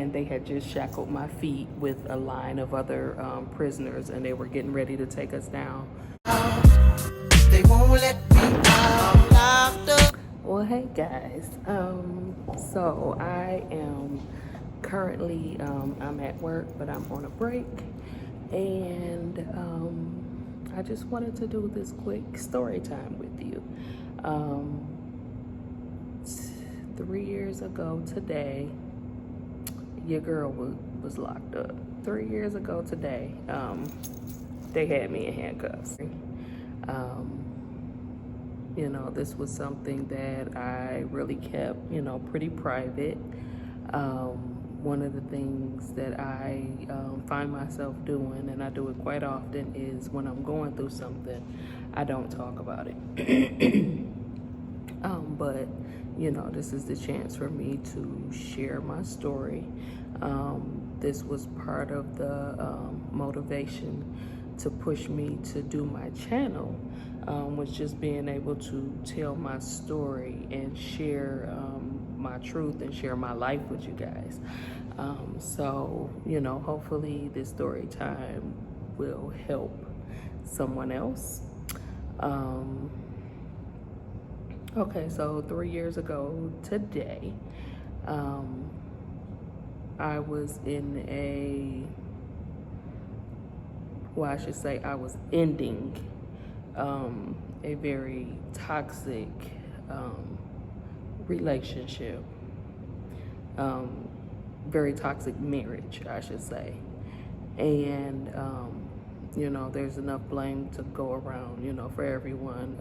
and they had just shackled my feet with a line of other prisoners, and they were getting ready to take us down. They won't let me out. Locked up. Well, hey guys. So I am currently I'm at work, but I'm on a break, and I just wanted to do this quick story time with you. 3 years ago today, your girl was locked up. 3 years ago today, they had me in handcuffs. You know, this was something that I really kept, you know, pretty private. One of the things that I find myself doing, and I do it quite often, is when I'm going through something, I don't talk about it. But, you know, this is the chance for me to share my story. This was part of the motivation to push me to do my channel, was just being able to tell my story and share my truth and share my life with you guys. So, you know, hopefully this story time will help someone else. Okay, so 3 years ago today, I was in I should say I was ending a very toxic relationship, very toxic marriage, I should say. And, you know, there's enough blame to go around, you know, for everyone.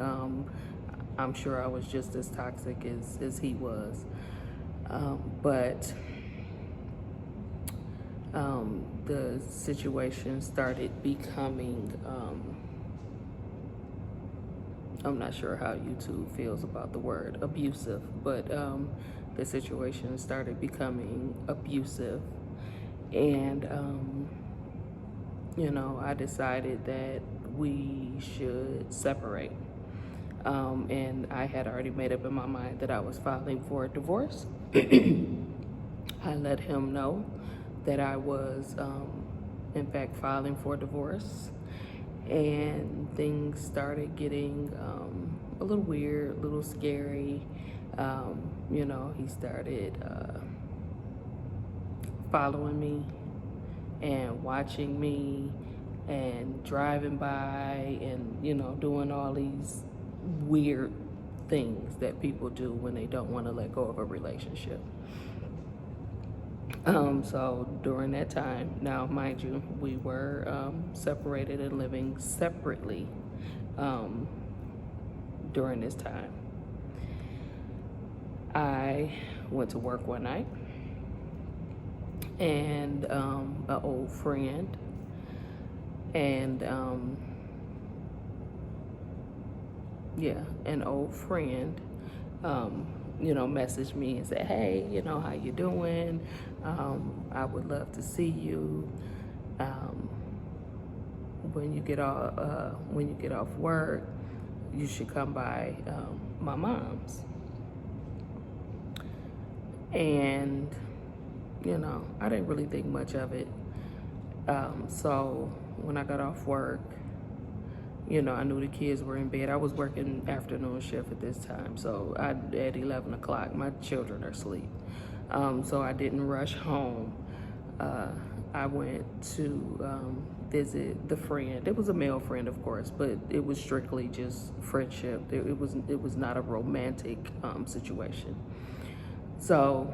I'm sure I was just as toxic as he was. But the situation started becoming, I'm not sure how YouTube feels about the word abusive, but the situation started becoming abusive. And, you know, I decided that we should separate. And I had already made up in my mind that I was filing for a divorce. I let him know that I was, in fact, filing for divorce. And things started getting a little weird, a little scary. You know, he started following me and watching me and driving by and, you know, doing all these weird things that people do when they don't want to let go of a relationship. So during that time, now mind you, we were separated and living separately during this time. I went to work one night, and an old friend and an old friend, you know, messaged me and said, hey, you know, how you doing? I would love to see you when you get off work. You should come by my mom's. And, you know, I didn't really think much of it. So when I got off work, you know, I knew the kids were in bed. I was working afternoon shift at this time. So at 11 o'clock, my children are asleep. So I didn't rush home. I went to visit the friend. It was a male friend, of course, but it was strictly just friendship. It was not a romantic situation. So,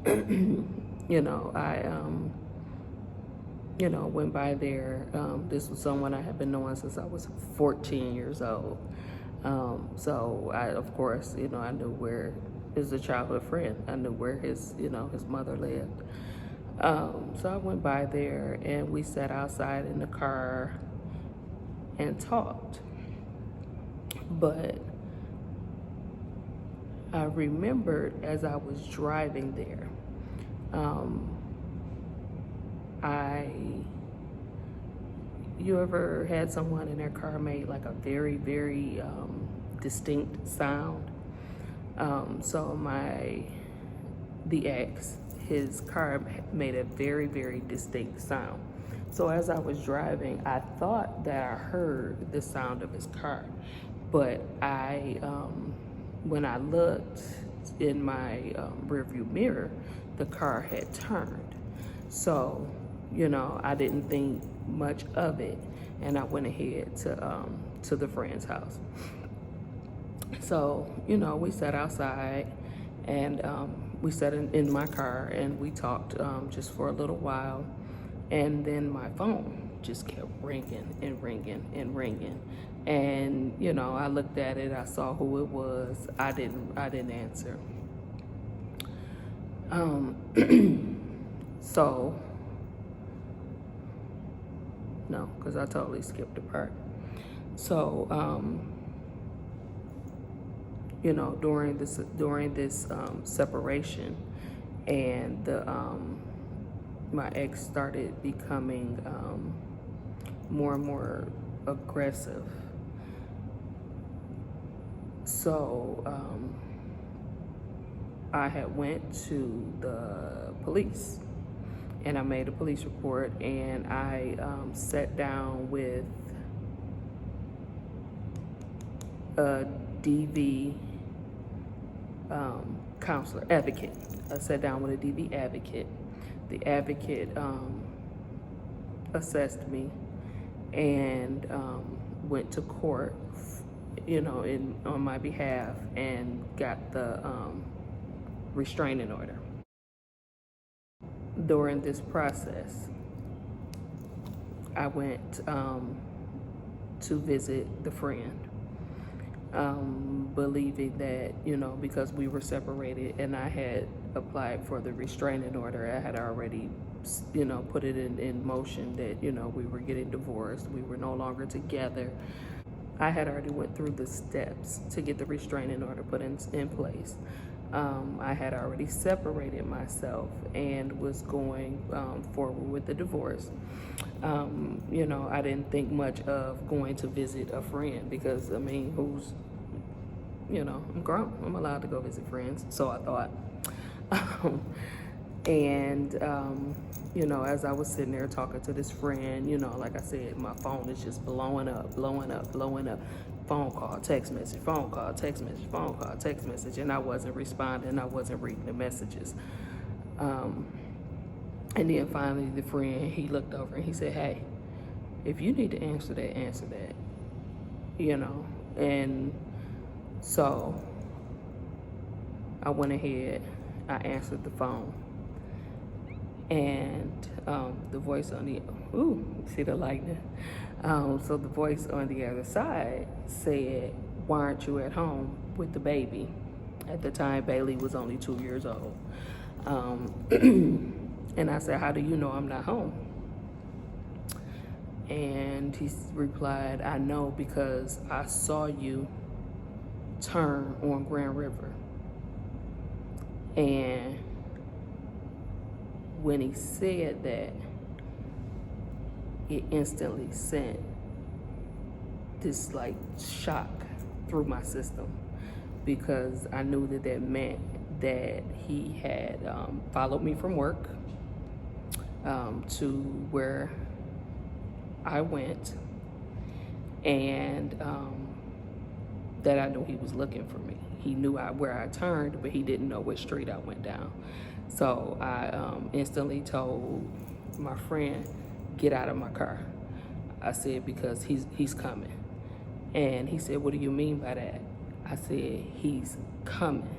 you know, I you know, went by there. This was someone I had been knowing since I was 14 years old. So I, of course, you know, I knew where is a childhood friend. I knew where his, you know, his mother lived. So I went by there and we sat outside in the car and talked. But I remembered as I was driving there, you ever had someone in their car made like a very, very distinct sound? So the ex, his car made a very, very distinct sound. So as I was driving, I thought that I heard the sound of his car, but when I looked in my rearview mirror, the car had turned. So, I didn't think much of it, and I went ahead to the friend's house. So, we sat outside, and we sat in my car, and we talked just for a little while. And then my phone just kept ringing and ringing and ringing. And, I looked at it, I saw who it was. I didn't answer. So, no, because I totally skipped a part. So, during this separation, and my ex started becoming more and more aggressive. So I had went to the police, and I made a police report, and I sat down with a DV counselor, advocate. I sat down with a DV advocate. The advocate assessed me and went to court, on my behalf, and got the restraining order. During this process, I went to visit the friend, believing that, because we were separated and I had applied for the restraining order, I had already, put it in motion that, we were getting divorced, we were no longer together. I had already went through the steps to get the restraining order put in place. I had already separated myself and was going forward with the divorce. I didn't think much of going to visit a friend because, who's, I'm grown. I'm allowed to go visit friends, so I thought. As I was sitting there talking to this friend, like I said, my phone is just blowing up. Phone call, text message, phone call, text message, phone call, text message, and I wasn't responding. I wasn't reading the messages. And then finally the friend, he looked over and he said, "Hey, if you need to answer that, answer that." And so I went ahead, I answered the phone, and the voice on the, see the lightning? So the voice on the other side said, "Why aren't you at home with the baby?" At the time, Bailey was only 2 years old. And I said, "How do you know I'm not home?" And he replied, "I know because I saw you turn on Grand River." And when he said that, it instantly sent this shock through my system, because I knew that meant that he had followed me from work to where I went, and that I knew he was looking for me. He knew where I turned, but he didn't know which street I went down. So I instantly told my friend, "Get out of my car." I said, "Because he's coming." And he said, "What do you mean by that?" I said, "He's coming."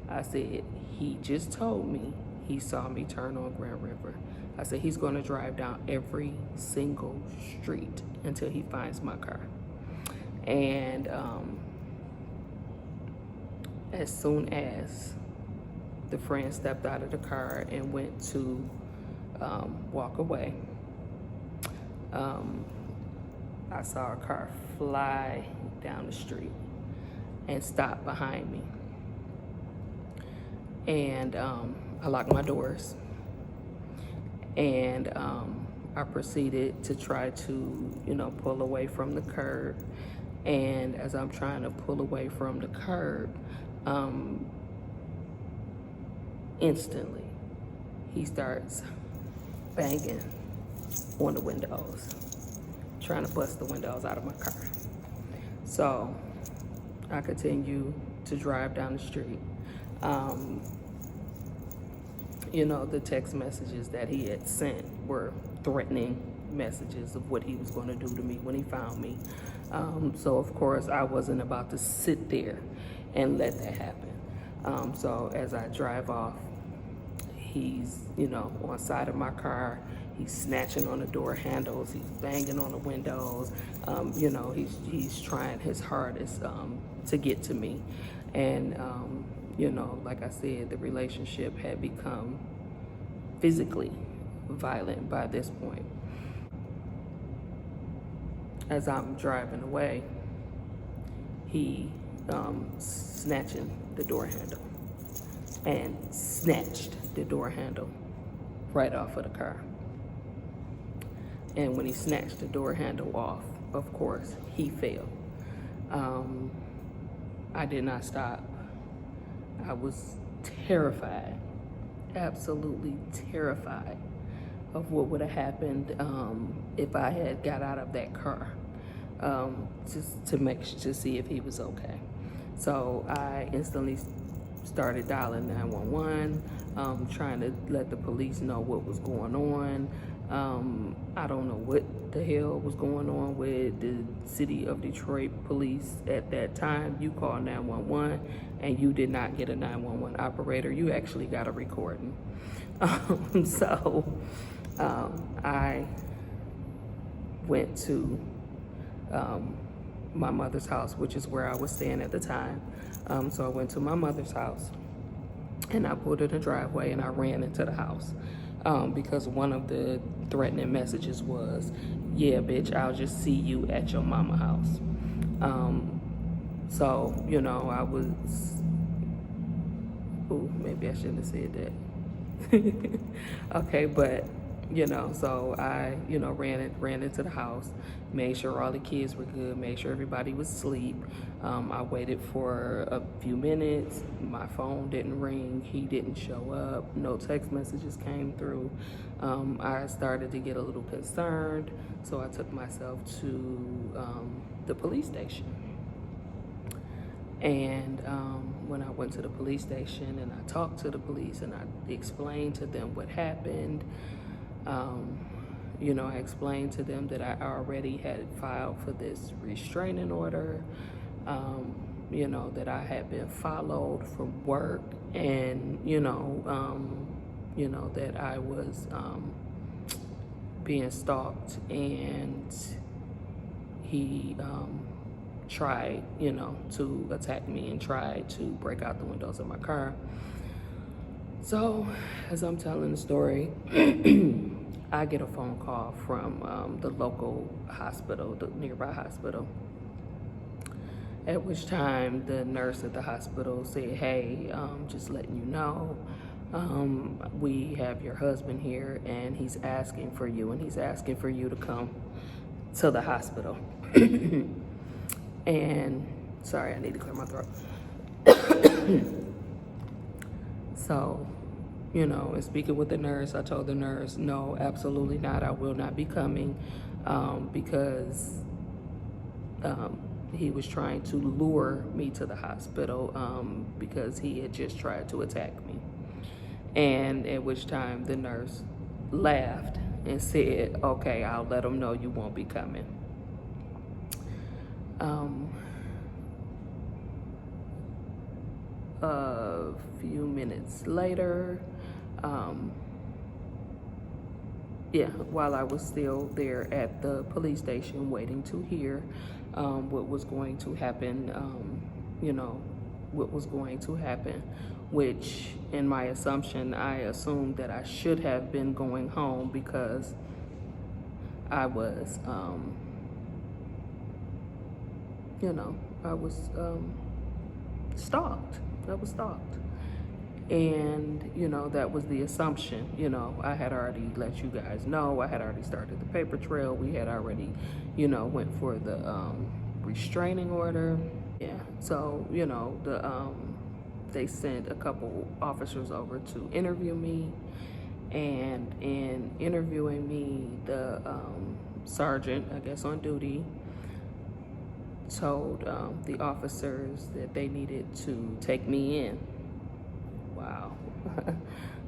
I said, "He just told me he saw me turn on Grand River." I said, "He's going to drive down every single street until he finds my car." And as soon as the friend stepped out of the car and went to walk away, I saw a car fly down the street and stop behind me. And I locked my doors, and I proceeded to try to, pull away from the curb. And as I'm trying to pull away from the curb, instantly he starts banging on the windows, trying to bust the windows out of my car. So I continue to drive down the street. You know, the text messages that he had sent were threatening messages of what he was going to do to me when he found me. So of course I wasn't about to sit there and let that happen. So as I drive off, he's, you know, on the side of my car. He's snatching on the door handles. He's banging on the windows. You know, he's trying his hardest to get to me. And, you know, like I said, the relationship had become physically violent by this point. As I'm driving away, he snatching the door handle and snatched the door handle right off of the car. And when he snatched the door handle off, of course, he fell. I did not stop. I was terrified, absolutely terrified of what would have happened if I had got out of that car, just to see if he was okay. So I instantly started dialing 911, trying to let the police know what was going on. I don't know what the hell was going on with the city of Detroit police at that time. You called 911 and you did not get a 911 operator. You actually got a recording. I went to my mother's house, which is where I was staying at the time. So I went to my mother's house and I pulled in the driveway and I ran into the house. Because one of the threatening messages was, yeah, bitch, I'll just see you at your mama house. So, you know, I was, maybe I shouldn't have said that. Okay, but, you know, so I, you know, ran into the house, made sure all the kids were good, made sure everybody was asleep. I waited for a few minutes. My phone didn't ring. He didn't show up. No text messages came through. I started to get a little concerned, so I took myself to the police station. And when I went to the police station and I talked to the police and I explained to them what happened, you know, I explained to them that I already had filed for this restraining order, you know, that I had been followed from work, and, you know, that I was being stalked, and he tried, you know, to attack me and tried to break out the windows of my car. So as I'm telling the story, I get a phone call from the local hospital, the nearby hospital, at which time the nurse at the hospital said, hey, just letting you know, we have your husband here and he's asking for you, and he's asking for you to come to the hospital. And sorry, I need to clear my throat. So, you know, and speaking with the nurse, I told the nurse, no, absolutely not. I will not be coming, because he was trying to lure me to the hospital, because he had just tried to attack me. And at which time the nurse laughed and said, okay, I'll let him know you won't be coming. A few minutes later, while I was still there at the police station waiting to hear what was going to happen, you know, what was going to happen, which in my assumption, I assumed that I should have been going home because I was, you know, I was stalked. I was stalked. And, you know, that was the assumption. You know, I had already let you guys know. I had already started the paper trail. We had already, you know, went for the restraining order. Yeah, so, you know, they sent a couple officers over to interview me. And in interviewing me, the sergeant, I guess on duty, told the officers that they needed to take me in. Wow.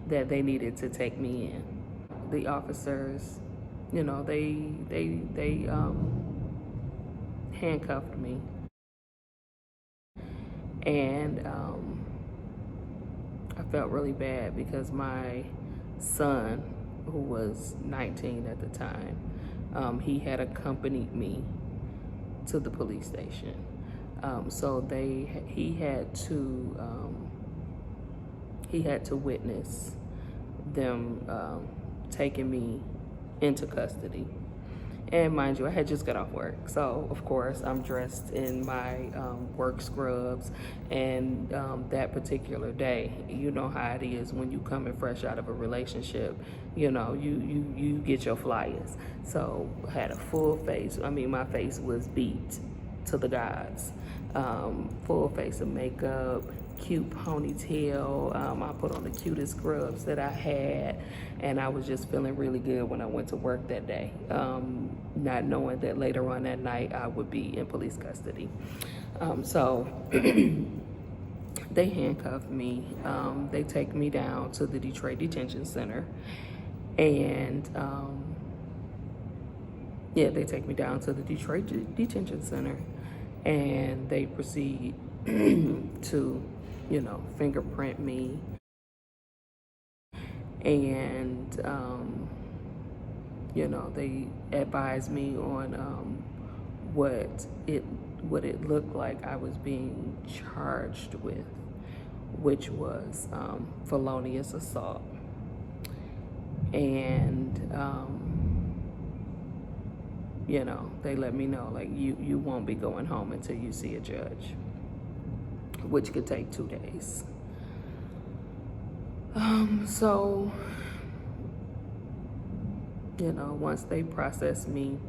That they needed to take me in. The officers, you know, they handcuffed me. And I felt really bad because my son, who was 19 at the time, he had accompanied me to the police station. So he had to witness them taking me into custody. And mind you, I had just got off work. So, of course, I'm dressed in my work scrubs. And that particular day, you know how it is when you coming fresh out of a relationship, you know, you get your flyers. So, I had a full face. I mean, my face was beat to the gods. Full face of makeup, cute ponytail. I put on the cutest scrubs that I had, and I was just feeling really good when I went to work that day, not knowing that later on that night I would be in police custody. So they handcuffed me. They take me down to the Detroit Detention Center, and they take me down to the Detroit Detention Center, and they proceed to, you know, fingerprint me, and you know, they advised me on what it looked like I was being charged with, which was felonious assault. And you know, they let me know, like, you won't be going home until you see a judge, which could take 2 days. So, you know, once they processed me,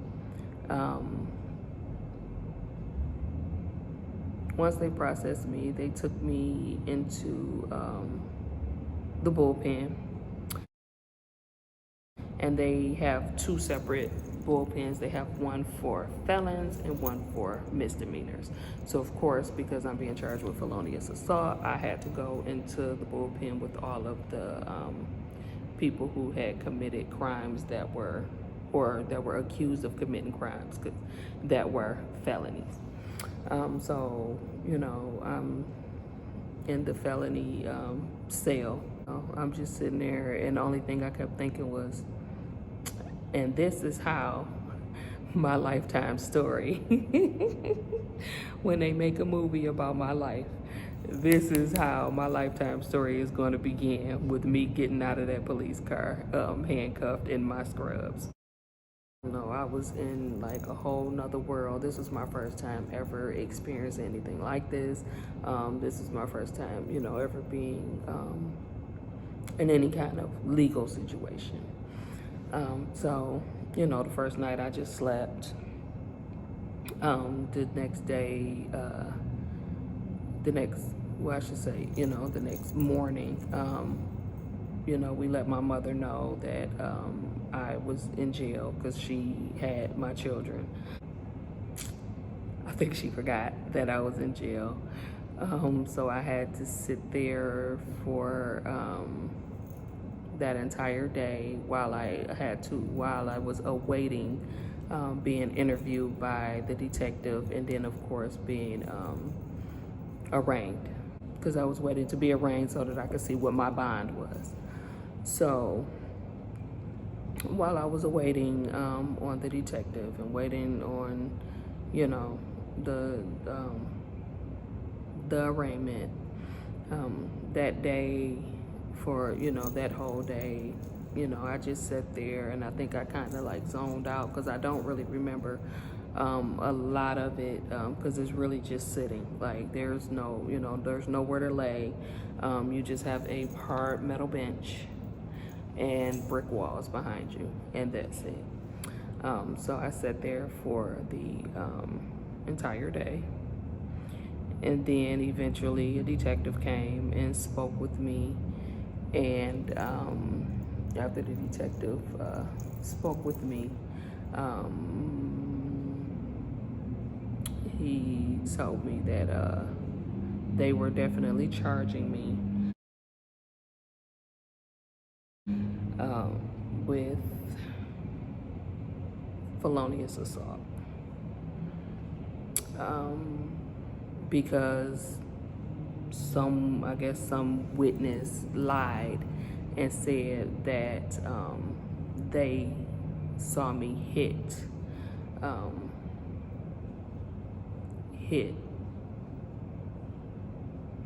they took me into the bullpen. And they have 2 separate bullpens. They have one for felons and one for misdemeanors. So of course, because I'm being charged with felonious assault, I had to go into the bullpen with all of the people who had committed crimes that were accused of committing crimes that were felonies. So, you know, I'm in the felony cell. I'm just sitting there, and the only thing I kept thinking was, and this is how my lifetime story, when they make a movie about my life, this is how my lifetime story is going to begin, with me getting out of that police car, handcuffed in my scrubs. You know, I was in like a whole nother world. This was my first time ever experiencing anything like this. This is my first time, you know, ever being in any kind of legal situation. So, you know, the first night I just slept. The next day, the next morning, you know, we let my mother know that I was in jail because she had my children. I think she forgot that I was in jail. So I had to sit there for that entire day while I was awaiting being interviewed by the detective, and then of course being arraigned, because I was waiting to be arraigned so that I could see what my bond was. So while I was awaiting on the detective and waiting on, you know, the arraignment, that day, for, you know, that whole day, you know, I just sat there, and I think I kind of like zoned out, because I don't really remember a lot of it, because it's really just sitting. Like, there's no, you know, there's nowhere to lay. You just have a hard metal bench and brick walls behind you, and that's it. So I sat there for the entire day. And then eventually a detective came and spoke with me, and after the detective spoke with me, he told me that they were definitely charging me with felonious assault, because I guess some witness lied and said that they saw me hit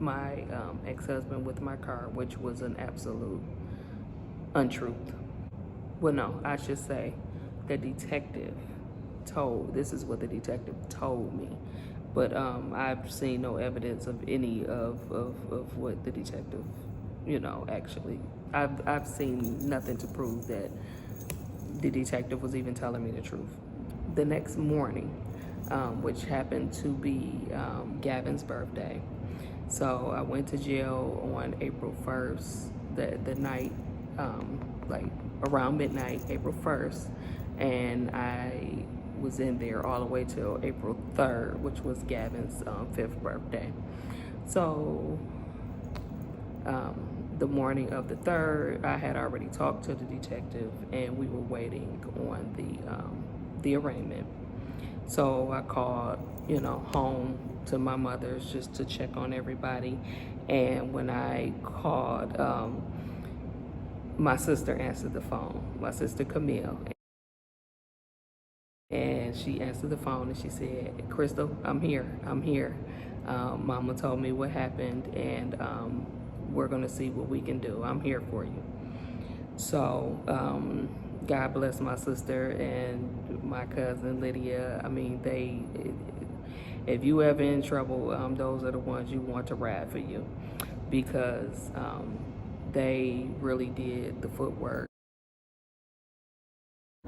my ex-husband with my car, which was an absolute untruth. Well, no, I should say the detective this is what the detective told me. But I've seen no evidence of any of what the detective, actually. I've seen nothing to prove that the detective was even telling me the truth. The next morning, which happened to be Gavin's birthday, so I went to jail on April 1st, the night, like around midnight, April 1st, and I was in there all the way till April 3rd, which was Gavin's 5th birthday. So the morning of the 3rd, I had already talked to the detective, and we were waiting on the arraignment. So I called, home to my mother's just to check on everybody. And when I called, my sister answered the phone, my sister Camille. And she answered the phone and she said, "Crystal, I'm here. Mama told me what happened, and we're gonna see what we can do. I'm here for you." So God bless my sister and my cousin Lydia. I mean, if you ever in trouble, those are the ones you want to ride for you, because they really did the footwork.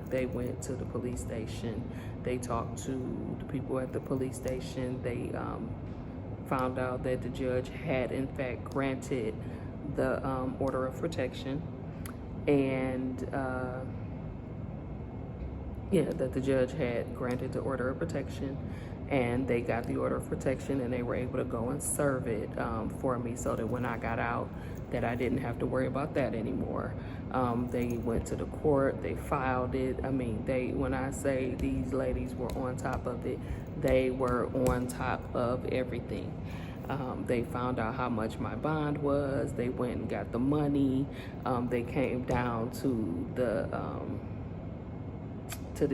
They went to the police station. They talked to the people at the police station. They found out that the judge had in fact granted the order of protection, and that the judge had granted the order of protection, and they got the order of protection, and they were able to go and serve it for me, so that when I got out, that I didn't have to worry about that anymore. They went to the court, they filed it. I mean, when I say these ladies were on top of it, they were on top of everything. They found out how much my bond was. They went and got the money. They came down to the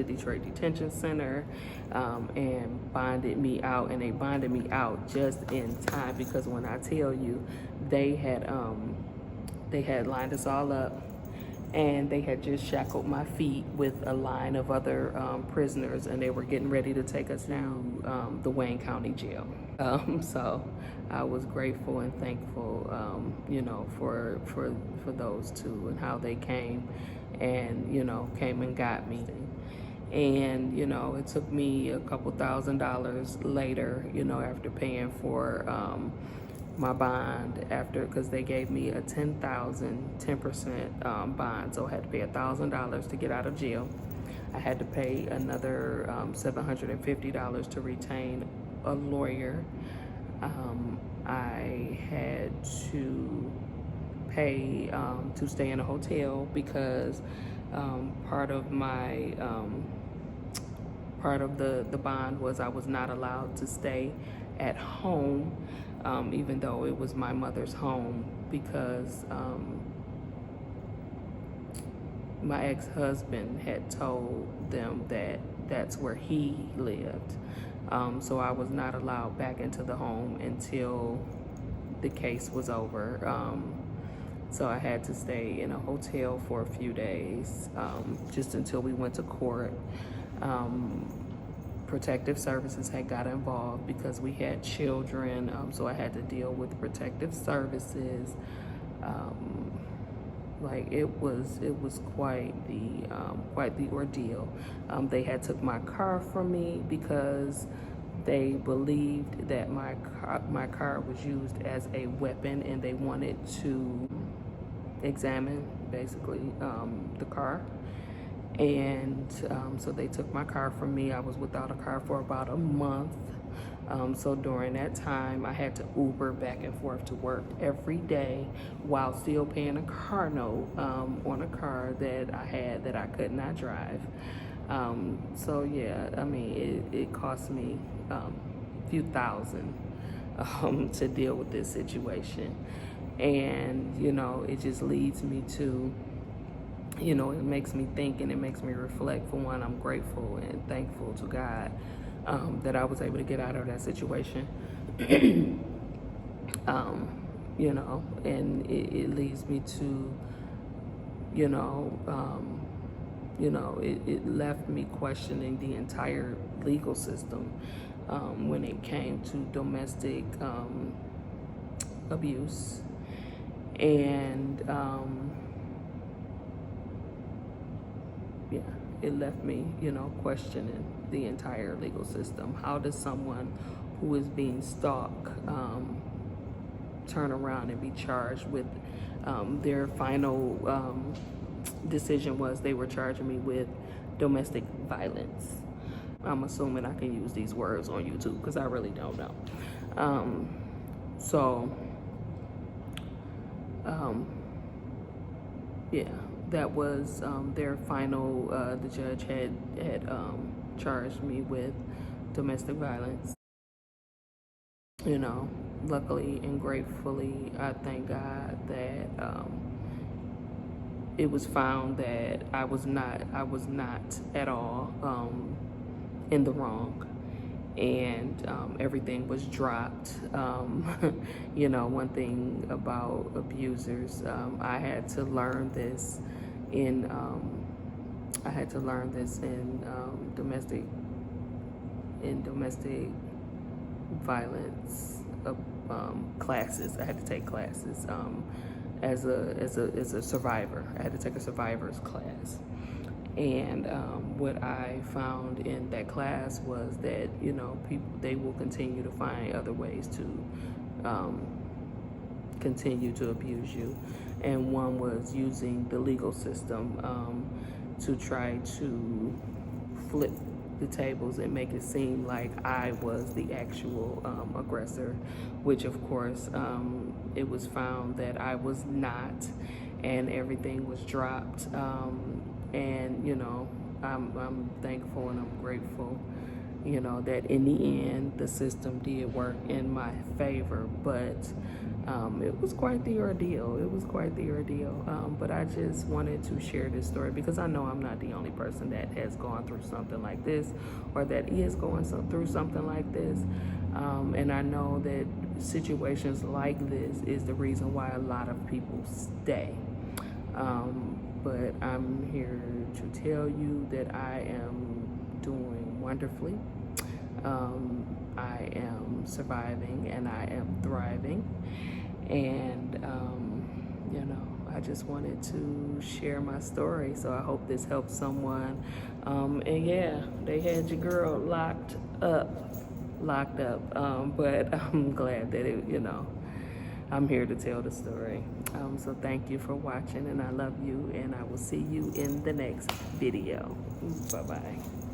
Detroit Detention Center and bonded me out, and they bonded me out just in time, because when I tell you, they had lined us all up, and they had just shackled my feet with a line of other prisoners, and they were getting ready to take us down the Wayne County Jail. So I was grateful and thankful, for those two, and how they came and, came and got me. And, it took me a couple $1,000s later, after paying for my bond, because they gave me a 10% bond. So I had to pay $1,000 to get out of jail. I had to pay another $750 to retain a lawyer. I had to pay to stay in a hotel, because part of the bond was I was not allowed to stay at home, even though it was my mother's home, because my ex-husband had told them that that's where he lived. So I was not allowed back into the home until the case was over. So I had to stay in a hotel for a few days, just until we went to court. Protective Services had got involved because we had children, so I had to deal with Protective Services. Like it was quite the ordeal. They had took my car from me because they believed that my car was used as a weapon, and they wanted to examine basically the car. And so they took my car from me. I was without a car for about a month. So during that time, I had to Uber back and forth to work every day while still paying a car note on a car that I had that I could not drive. So yeah, I mean, it cost me a few thousand to deal with this situation. And, you know, it just leads me to, you know, it makes me think and it makes me reflect. For one, I'm grateful and thankful to God that I was able to get out of that situation. You know, and it leads me to, you know, it left me questioning the entire legal system when it came to domestic abuse. And yeah, it left me, you know, questioning the entire legal system. How does someone who is being stalked turn around and be charged with their final decision was they were charging me with domestic violence. I'm assuming I can use these words on YouTube because I really don't know. Yeah, that was their final. The judge had charged me with domestic violence. You know, luckily and gratefully, I thank God that it was found that I was not at all in the wrong, and everything was dropped. You know, one thing about abusers, I had to learn this in domestic violence classes. I had to take classes as a survivor. I had to take a survivor's class. And what I found in that class was that, you know, they will continue to find other ways to continue to abuse you. And one was using the legal system to try to flip the tables and make it seem like I was the actual aggressor, which of course it was found that I was not, and everything was dropped. And, you know, I'm thankful and I'm grateful, you know, that in the end, the system did work in my favor. But it was quite the ordeal. It was quite the ordeal. But I just wanted to share this story because I know I'm not the only person that has gone through something like this or that is going through something like this. And I know that situations like this is the reason why a lot of people stay. But I'm here to tell you that I am doing wonderfully. I am surviving and I am thriving. And, you know, I just wanted to share my story. So I hope this helps someone. And yeah, they had your girl locked up. But I'm glad that it, you know, I'm here to tell the story. So thank you for watching, and I love you, and I will see you in the next video. Bye-bye.